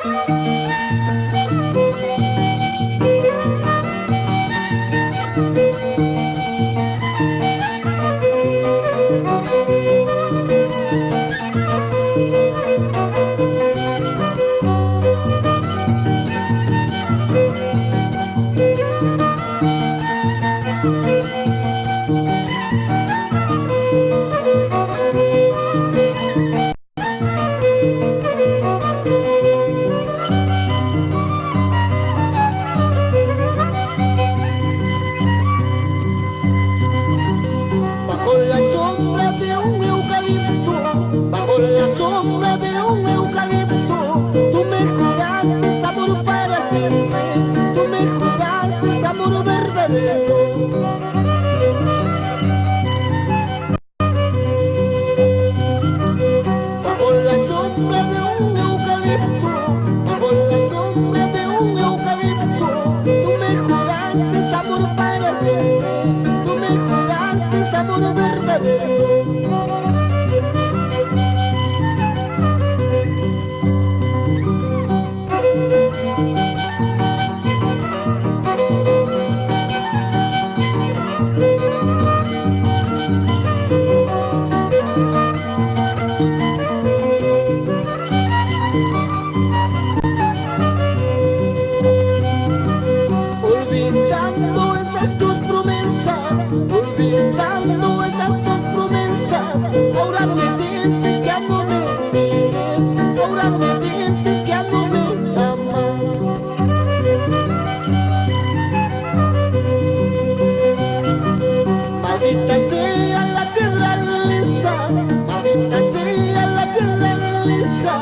Bajo la sombra de un eucalipto, bajo la sombra de un eucalipto, tú me juraste amor para siempre, tú me juraste amor verdadero. Bajo la sombra de un eucalipto, bajo la sombra de un eucalipto, tú me juraste amor para siempre, tú me juraste amor verdadero. Olvidando esas tus promesas, olvidando esas tus promesas, ahora me dices que ya no me quieres, ahora me dices que ya no me amas. Maldita sea la piedra lisa, maldita sea la piedra lisa,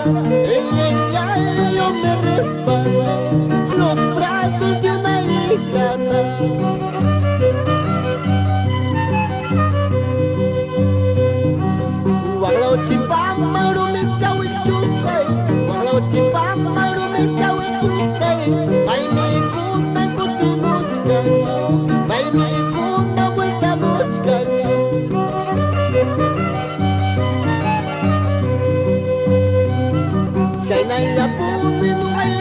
en ella yo me resbalé, los brazos de una híjada. Walau Cibamaru me cawe Tuesday, walau Cibamaru me cawe Tuesday, ay mi guna kuti buscando, ay mi guna vuelta buscando. Shainaya pude no hay